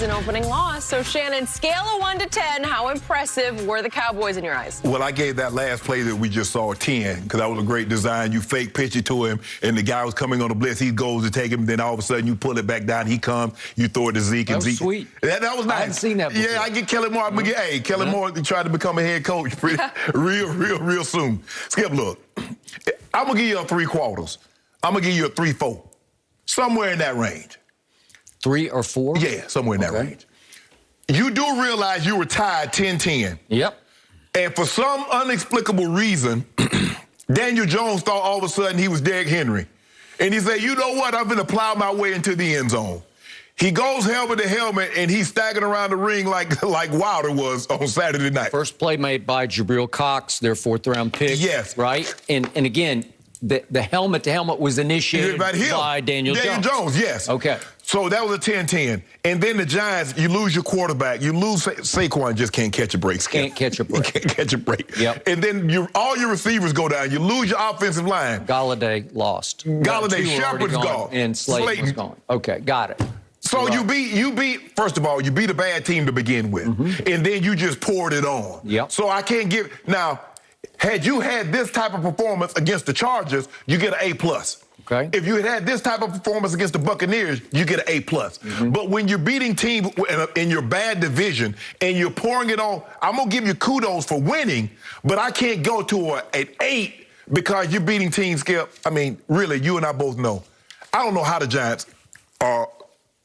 an opening loss. So, Shannon, scale of 1 to 10, how impressive were the Cowboys in your eyes? Well, I gave that last play that we just saw a 10 because that was a great design. You fake pitch it to him, and the guy was coming on the blitz. He goes to take him, then all of a sudden you pull it back down. He comes, you throw it to Zeke, and Zeke. Sweet. That was nice. I haven't seen that before. Yeah, I get Kellen Moore. Hey, Kellen Moore tried to become a head coach real soon. Skip, look, I'm going to give you a 3 quarters. I'm going to give you a 3-4. Somewhere in that range. 3 or 4? Yeah, somewhere in that range. You do realize you were tied 10-10. Yep. And for some inexplicable reason, Daniel Jones thought all of a sudden he was Derrick Henry. And he said, you know what? I'm going to plow my way into the end zone. He goes helmet to helmet, and he's staggering around the ring like Wilder was on Saturday night. First play made by Jabril Cox, their 4th-round pick. Yes. Right? And again, the helmet-to-helmet was initiated by Daniel Jones, yes. Okay. So that was a 10-10. And then the Giants, you lose your quarterback. You lose Saquon, just can't catch a break. Can't catch a break. Can't catch a break. Yep. And then all your receivers go down. You lose your offensive line. Galladay lost. Galladay, Shepard's gone. And Slayton's gone. Okay, got it. So you beat, first of all, you beat a bad team to begin with. And then you just poured it on. Yep. So I can't give, now, had you had this type of performance against the Chargers, you get an A+. Okay. If you had this type of performance against the Buccaneers, you get an A+. But when you're beating teams in your bad division and you're pouring it on, I'm going to give you kudos for winning, but I can't go to an 8 because you're beating teams, Skip. I mean, really, you and I both know. I don't know how the Giants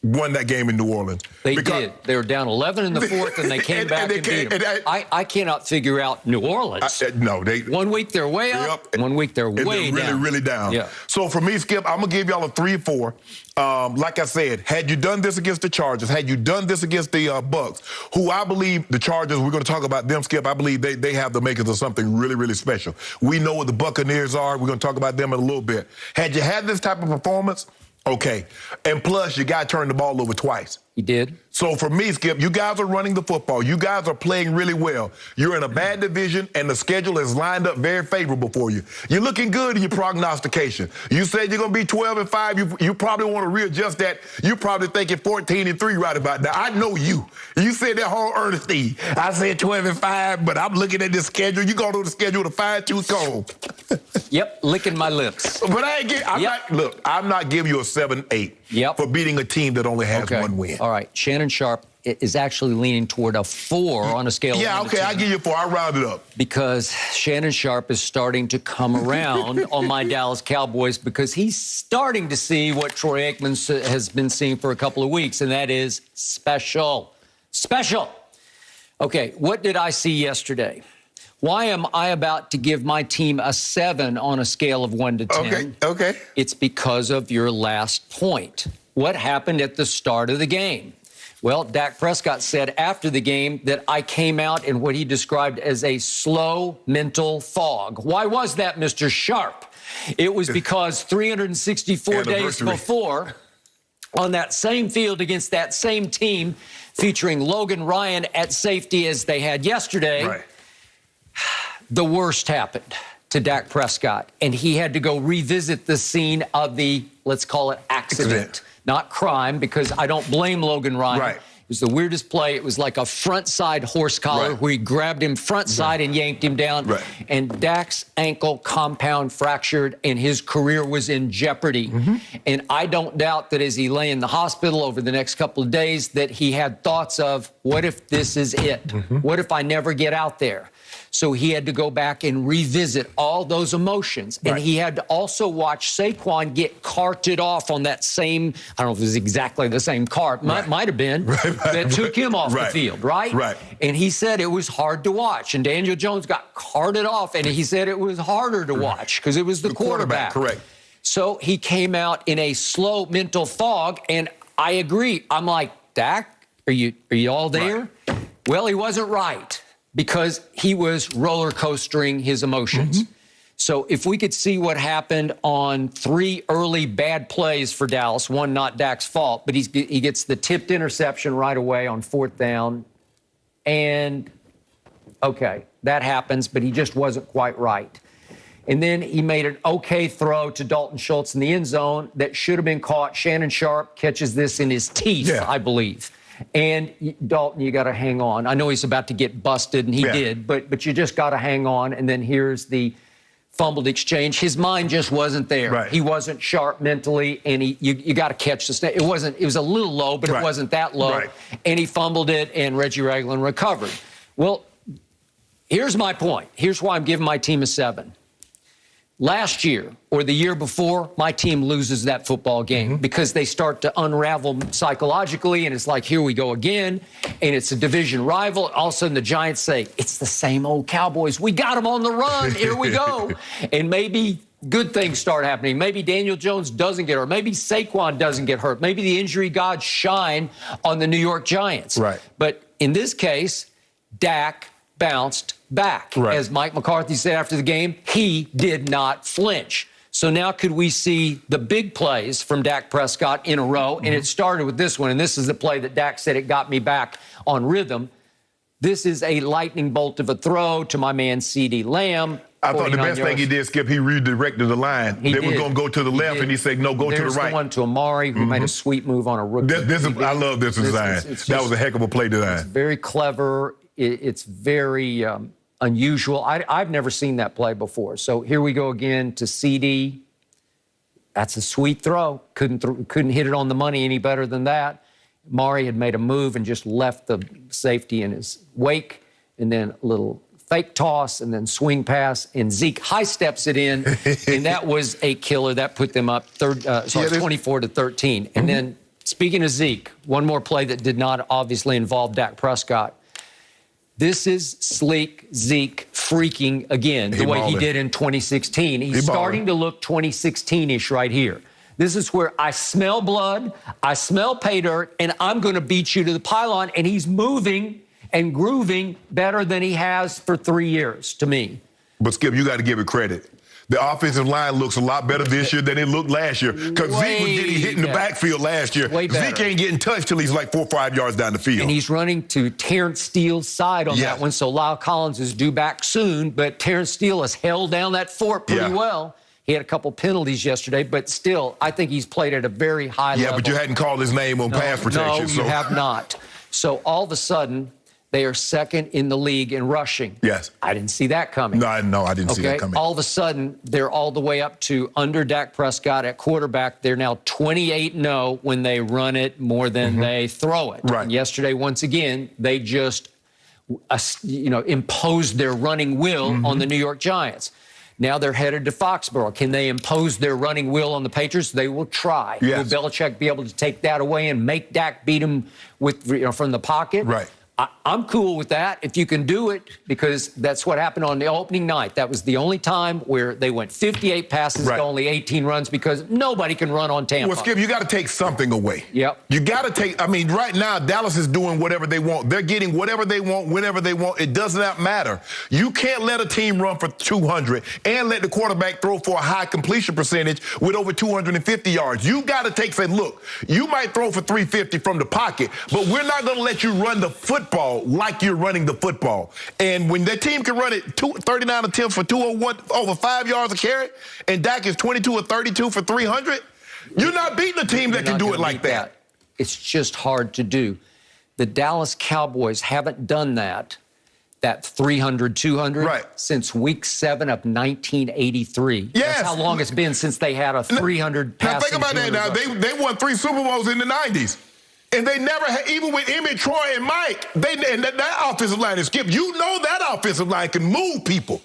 won that game in New Orleans. They did. They were down 11 in the 4th, and they came back and beat them. I cannot figure out New Orleans. No, 1 week they're way up, 1 week they're way down. Really down. Yeah. So for me, Skip, I'm going to give y'all a 3-4. Like I said, had you done this against the Chargers, had you done this against the Bucks, who I believe the Chargers, we're going to talk about them, Skip, I believe they have the makers of something really special. We know what the Buccaneers are. We're going to talk about them in a little bit. Had you had this type of performance, okay. And plus, you got to turn the ball over twice. He did. So for me, Skip, you guys are running the football. You guys are playing really well. You're in a bad division, and the schedule is lined up very favorable for you. You're looking good in your prognostication. You said you're going to be 12-5. You probably want to readjust that. You're probably thinking 14-3 right about now. I know you. You said that whole earnestly. I said 12-5, but I'm looking at this schedule. You're going to the schedule with a fine-tooth comb. Yep, licking my lips. But I'm not giving you a 7-8 for beating a team that only has 1 win. All right, Shannon Sharp is actually leaning toward a 4 on a scale of 1 to 10. I'll give you a 4. I'll round it up. Because Shannon Sharp is starting to come around on my Dallas Cowboys because he's starting to see what Troy Aikman has been seeing for a couple of weeks, and that is special. Special. Okay, what did I see yesterday? Why am I about to give my team a 7 on a scale of 1 to 10? Okay. It's because of your last point. What happened at the start of the game? Well, Dak Prescott said after the game that I came out in what he described as a slow mental fog. Why was that, Mr. Sharp? It was because 364 days before, on that same field against that same team, featuring Logan Ryan at safety as they had yesterday, the worst happened to Dak Prescott, and he had to go revisit the scene of the, let's call it accident. Not crime, because I don't blame Logan Ryan. It was the weirdest play. It was like a front-side horse collar where he grabbed him front side and yanked him down. And Dak's ankle compound fractured, and his career was in jeopardy. And I don't doubt that as he lay in the hospital over the next couple of days that he had thoughts of, what if this is it? What if I never get out there? So he had to go back and revisit all those emotions. And he had to also watch Saquon get carted off on that same, I don't know if it was exactly the same cart, might have been, that took him off the field, And he said it was hard to watch. And Daniel Jones got carted off, and he said it was harder to watch because it was the quarterback. So he came out in a slow mental fog, and I agree. I'm like, Dak, are you all there? Well, he wasn't right, because he was roller coastering his emotions. So if we could see what happened on 3 early bad plays for Dallas, one not Dak's fault, but he gets the tipped interception right away on 4th down. And, okay, that happens, but he just wasn't quite right. And then he made an okay throw to Dalton Schultz in the end zone that should have been caught. Shannon Sharp catches this in his teeth, I believe. And Dalton, you got to hang on. I know he's about to get busted, and he did, but you just got to hang on. And then here's the fumbled exchange. His mind just wasn't there. Right. He wasn't sharp mentally, and you got to catch the snap. It was a little low, but it wasn't that low. Right. And he fumbled it, and Reggie Ragland recovered. Well, here's my point. Here's why I'm giving my team a 7. Last year or the year before, my team loses that football game because they start to unravel psychologically, and it's like, here we go again, and it's a division rival. All of a sudden, the Giants say, it's the same old Cowboys. We got them on the run. Here we go. And maybe good things start happening. Maybe Daniel Jones doesn't get hurt. Maybe Saquon doesn't get hurt. Maybe the injury gods shine on the New York Giants. Right. But in this case, Dak bounced back. Right. As Mike McCarthy said after the game, he did not flinch. So now could we see the big plays from Dak Prescott in a row? And it started with this one, and this is the play that Dak said it got me back on rhythm. This is a lightning bolt of a throw to my man CeeDee Lamb. I thought the best thing he did, Skip, he redirected the line. They were going to go to the left, and he said, no, go to the right. There's the one to Amari, who made a sweet move on a rookie. I love this design. That was a heck of a play design. It's very clever. It's very unusual. I've never seen that play before. So here we go again to CD. That's a sweet throw. Couldn't hit it on the money any better than that. Mari had made a move and just left the safety in his wake, and then a little fake toss, and then swing pass, and Zeke high steps it in, and that was a killer. That put them up 24-13. And then, speaking of Zeke, one more play that did not obviously involve Dak Prescott. This is sleek Zeke freaking again, the way he did in 2016. He's starting to look 2016-ish right here. This is where I smell blood, I smell pay dirt, and I'm going to beat you to the pylon, and he's moving and grooving better than he has for 3 years, to me. But, Skip, you got to give it credit. The offensive line looks a lot better this year than it looked last year, because Zeke was getting hit in the backfield last year. Zeke ain't getting touched till he's like 4 or 5 yards down the field. And he's running to Terrence Steele's side on that one, so Lyle Collins is due back soon, but Terrence Steele has held down that fort pretty well. He had a couple penalties yesterday, but still, I think he's played at a very high level. Yeah, but you hadn't called his name on pass protection. No, you have not. So all of a sudden, they are second in the league in rushing. Yes. I didn't see that coming. No, I didn't see that coming. All of a sudden, they're all the way up to under Dak Prescott at quarterback. They're now 28-0 when they run it more than they throw it. Right. And yesterday, once again, they just, imposed their running will on the New York Giants. Now they're headed to Foxborough. Can they impose their running will on the Patriots? They will try. Yes. Will Belichick be able to take that away and make Dak beat him with, from the pocket? Right. I'm cool with that if you can do it, because that's what happened on the opening night. That was the only time where they went 58 passes to only 18 runs, because nobody can run on Tampa. Well, Skip, you got to take something away. Yep. You got to take, right now, Dallas is doing whatever they want. They're getting whatever they want, whenever they want. It does not matter. You can't let a team run for 200 and let the quarterback throw for a high completion percentage with over 250 yards. You got to say, look, you might throw for 350 from the pocket, but we're not going to let you run the football like you're running the football. And when that team can run it 39 attempts for 201, over 5 yards a carry, and Dak is 22 or 32 for 300, you're not beating a team that can do it like that. It's just hard to do. The Dallas Cowboys haven't done that 300, 200, since week 7 of 1983. Yes. That's how long it's been since they had a 300 passing. Now think about that now. They won 3 Super Bowls in the 90s. And they never had, even with Emmett, Troy, and Mike, and that offensive line is Skip. You know that offensive line can move people.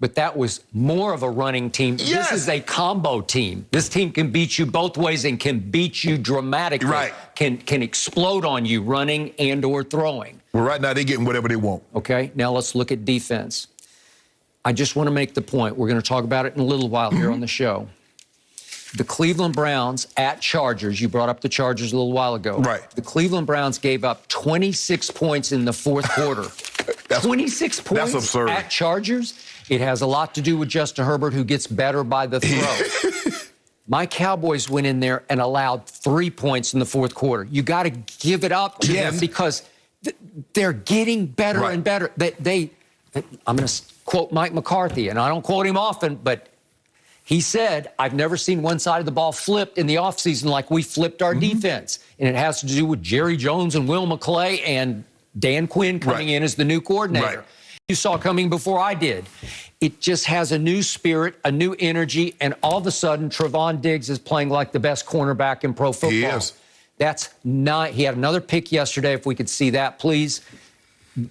But that was more of a running team. Yes. This is a combo team. This team can beat you both ways and can beat you dramatically. Right. Can explode on you running and or throwing. Well, right now they're getting whatever they want. Okay, now let's look at defense. I just want to make the point. We're going to talk about it in a little while here on the show. The Cleveland Browns at Chargers, you brought up the Chargers a little while ago. Right. The Cleveland Browns gave up 26 points in the fourth quarter. 26 points that's absurd. At Chargers? It has a lot to do with Justin Herbert, who gets better by the throw. My Cowboys went in there and allowed 3 points in the fourth quarter. You got to give it up to them, because they're getting better and better. I'm going to quote Mike McCarthy, and I don't quote him often, but He said, I've never seen one side of the ball flipped in the offseason like we flipped our defense. And it has to do with Jerry Jones and Will McClay and Dan Quinn coming in as the new coordinator. You saw coming before I did. It just has a new spirit, a new energy, and all of a sudden, Trevon Diggs is playing like the best cornerback in pro football. He is. That's not. He had another pick yesterday. If we could see that, please.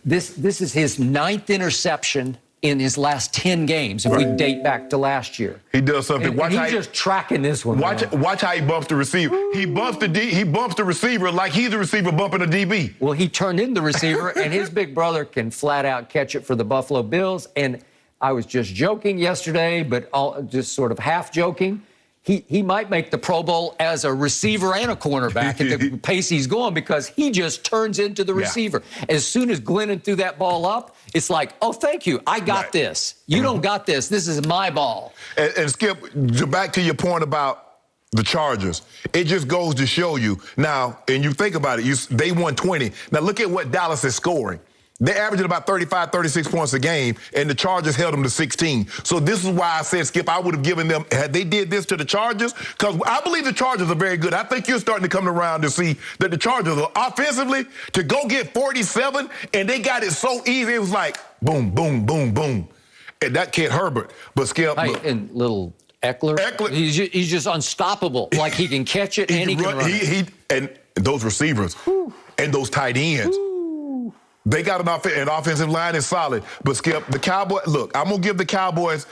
This is his 9th interception in his last 10 games, if we date back to last year. He does something. And he's just tracking this one. Watch how he bumps the receiver. He bumps the receiver like he's the receiver bumping a DB. Well, he turned in the receiver, and his big brother can flat out catch it for the Buffalo Bills. And I was just joking yesterday, but just sort of half joking. He might make the Pro Bowl as a receiver and a cornerback at the pace he's going, because he just turns into the receiver. As soon as Glennon threw that ball up, it's like, oh, thank you. I got this. You don't got this. This is my ball. And Skip, back to your point about the Chargers, it just goes to show you now, and you think about it, they won 20. Now look at what Dallas is scoring. They're averaging about 35, 36 points a game, and the Chargers held them to 16. So this is why I said, Skip, I would have given them, had they did this to the Chargers, because I believe the Chargers are very good. I think you're starting to come around to see that the Chargers are offensively, to go get 47, and they got it so easy. It was like, boom, boom, boom, boom. And that kid Herbert. But Skip, hey, and little Eckler, he's just unstoppable. Like, he can catch it and he can run it. And those receivers and those tight ends. They got an offensive line is solid. But Skip, the Cowboys, look, I'm going to give the Cowboys,